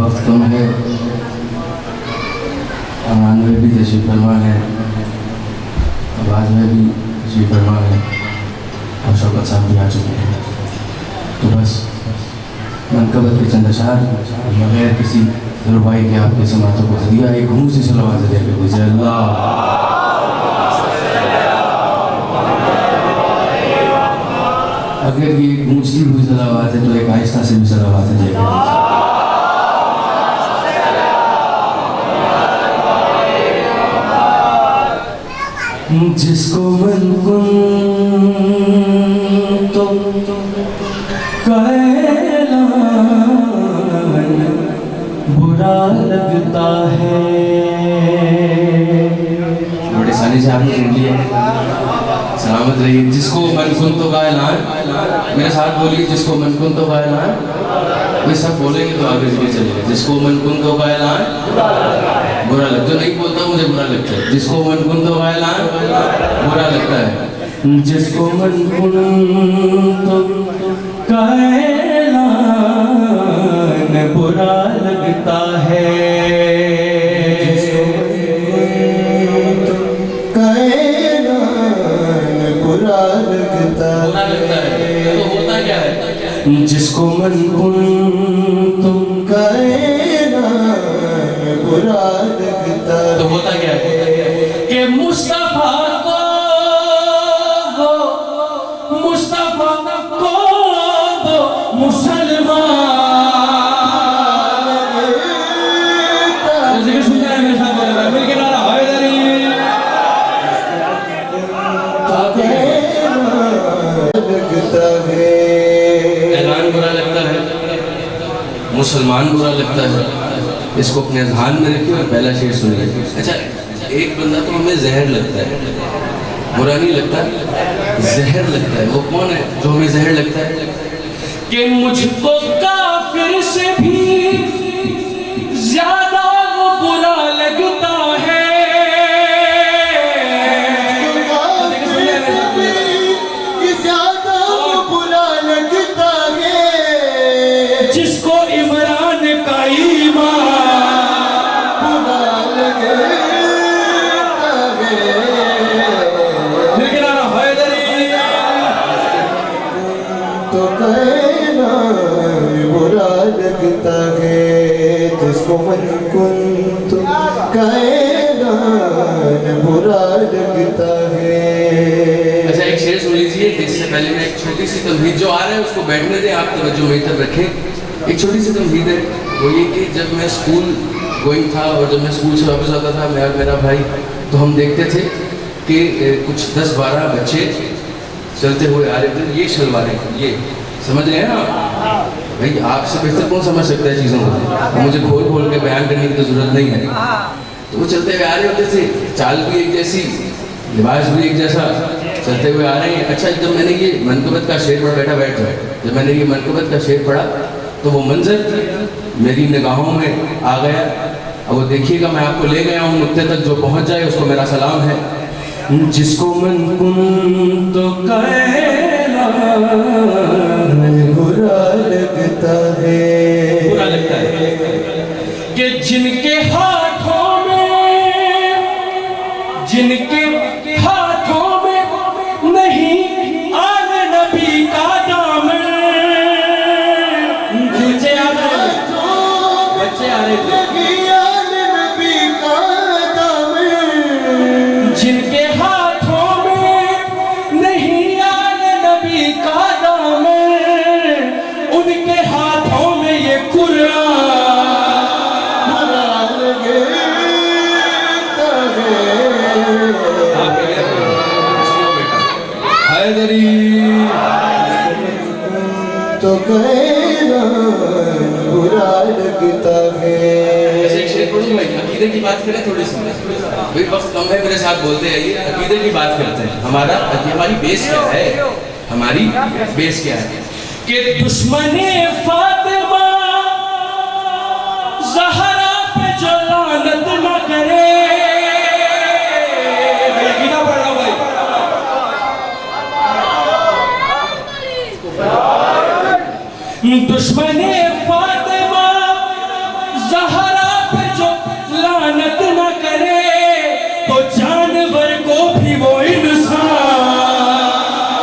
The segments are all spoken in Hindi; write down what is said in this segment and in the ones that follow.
वक्त कम है, अमान में भी तशरीफ फरमा है, आवाज़ में भी तशरीफ फरमा है और शौकत साहब भी आ चुके हैं। तो बस मनकबत के चंद अशार बगैर किसी रुबाई के आपके समातों को दिया एक गूंजी सलावत दे के गुजरे अल्लाह। अगर ये गूंजती हुई सलावत है तो एक आहिस्ता से भी सलावत है देगा। जिसको मन तो बुरा लगता है। बड़े सानी से आपने सुन लिया, सलामत रहिए। जिसको मनकुन तो का ऐलान, मेरे साथ बोलिए जिसको मनकुन तो का ऐलान। ये सब बोलेंगे तो आगे चले चलेंगे। जिसको मनकुन तो का ऐलान बुरा लगता, जो नहीं बोलता मुझे बुरा लगता है। जिसको मनकुन तो का ऐलान बुरा लगता है, जिसको मनकुन तो का ऐलान बुरा लगता है, बुरा लगता है। तो होता क्या है? जिसको मन तुम कहना बुरा लगता है, तो होता क्या है कि मुस्तफा को मुसलमान सुनना है मेरे साथ बोलेगा मिलके नारा हैदरी। ऐलान बुरा लगता है, मुसलमान बुरा लगता है। इसको अपने ध्यान में रखिए और पहला शेर सुनिए। अच्छा, एक बंदा तो हमें जहर लगता है, बुरा नहीं लगता, जहर लगता है। वो कौन है जो हमें जहर लगता है? कि मुझको काफिर से भी ज्यादा वो बुरा लगता है। जिसको इमरान का ईमान बुरा लगता है, लेकिन हैदरी तो कहना बुरा लगता है। जिसको मन तो कहना बुरा लगता है। अच्छा, एक शेर सुन लीजिए। इससे पहले मैं एक छोटी सी तमहीद, जो आ रहा है उसको बैठने दें, आप तवज्जो मेरी तरफ रखें। एक छोटी सी तमहीद है, वो ये कि जब मैं स्कूल गोइंग था और जब मैं स्कूल से वापस आता था, मैं और मेरा भाई, तो हम देखते थे कि कुछ 10-12 बच्चे चलते हुए आ रहे थे। ये शलवारें, ये समझ रहे हैं ना भाई? आपसे बेहतर कौन समझ सकता है चीज़ों को? मुझे खोल खोल के बयान करने की तो जरूरत नहीं है। तो वो चलते हुए आ रहे होते थे, चाल भी एक जैसी, लिबास भी एक जैसा, चलते हुए आ रहे हैं। अच्छा, जब मैंने ये मनकबत का शेर पढ़ा, बैठ जाए, जब मैंने ये मनकबत का शेर पढ़ा तो वो मंजर मेरी निगाहों में आ गया। अब वो देखिएगा, मैं आपको ले गया हूँ नुक्ते तक, जो पहुँच जाए उसको मेरा सलाम है। जिसको मन तो कहना बुरा लगता है, बुरा लगता है कि जिनके हाथों में नहीं आले नबी का दामन। बच्चे आ रहे थे, नबी का दामन। जिनके हाथों में नहीं आले नबी का दामन, उनके हाथों में ये कुरान हैदरी तो कहना बुरा लगता है। अकीदे की बात करें थोड़ी सी, भाई वक्त कम है, मेरे साथ बोलते रहिए। अकीदे की बात करते हैं। हमारी बेस क्या है? हमारी बेस क्या है कि दुश्मने फातिमा ज़हरा पे जो लानत न करे। दुश्मने फातिमा ज़हरा पे जो लानत न करे तो जानवर को भी वो इंसान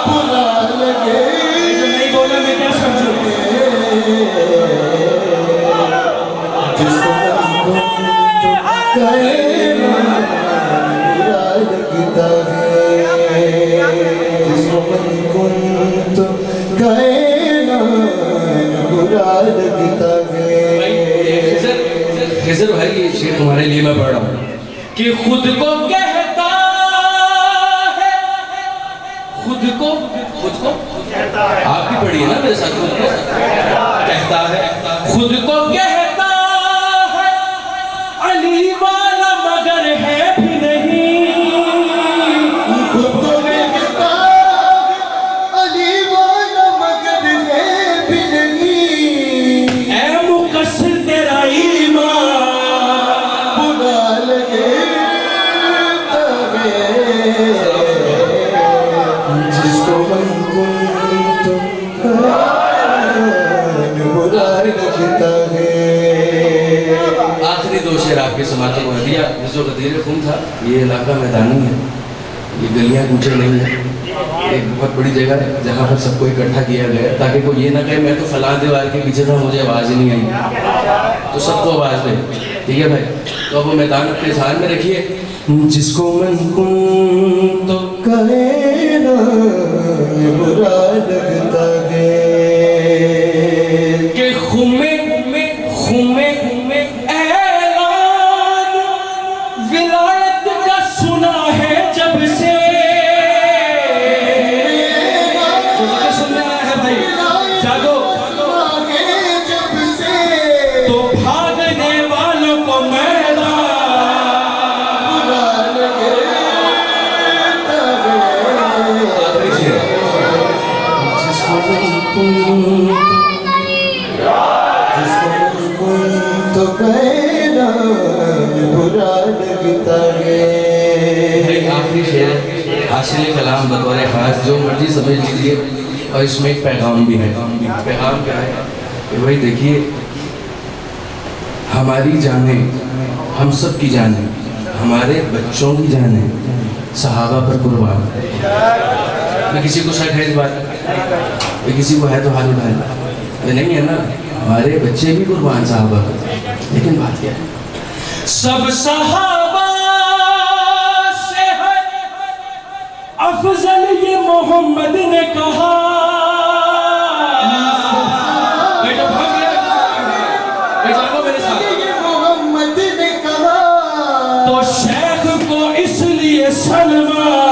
बुरा लगे। जो नहीं बोला मैं क्या समझूं? जिसको मन कुंत कहना बुरा लगता है। खिज़र भाई ये शेर तुम्हारे लिए मैं पढ़ रहा हूँ कि खुद को कहता है, खुद को आप भी पढ़िए ना मेरे साथ। खुद को कहता है, खुद को कहता है अली वाला मगर है भी नहीं। खुद को कहता अली वाला मगर है भी नहीं। ऐ मुकस्सिर तेरा ईमान बुरा लगे तबे जिसको मन कुंत बुरा लगता है। आखिरी दो शेर आपके समाते को दिया। जो गदीर खून था, ये इलाका मैदानी है, ये गलियां कूचे नहीं है, एक बहुत बड़ी जगह है जहाँ पर सबको इकट्ठा किया गया ताकि कोई ये ना कहे मैं तो फलां दीवार के पीछे था मुझे आवाज़ ही नहीं आई, तो सबको आवाज़ दे। ठीक है भाई, तो अब वो मैदान अपने ध्यान में रखिए। जिसको मन कुंत कहना बुरा लगता है। के खुमे ऐलान विलायत का सुना है जब से। सुनना है भाई, जागो। जब से तो भागने वालों को मैदान तो कहना बुरा लगता है। आखिरी शेर हासिल कलाम बतौर खास, जो मर्जी समझ लीजिए, और इसमें एक पैगाम भी है। पैगाम क्या है कि भाई देखिए, हमारी जानें, हम सब की जानें, हमारे बच्चों की जानें सहाबा पर कुर्बान। मैं किसी को शक है इस बात, ये किसी को है तो हाथ उठा लो, ये नहीं है ना, हमारे बच्चे भी कुर्बान सहाबा पर। लेकिन बात क्या है, सब सहाबा से है अफजल ये मोहम्मद ने कहा। बेटा भाग गया, जागो मेरे साथ। ये मोहम्मद ने कहा तो शेख को इसलिए सलमान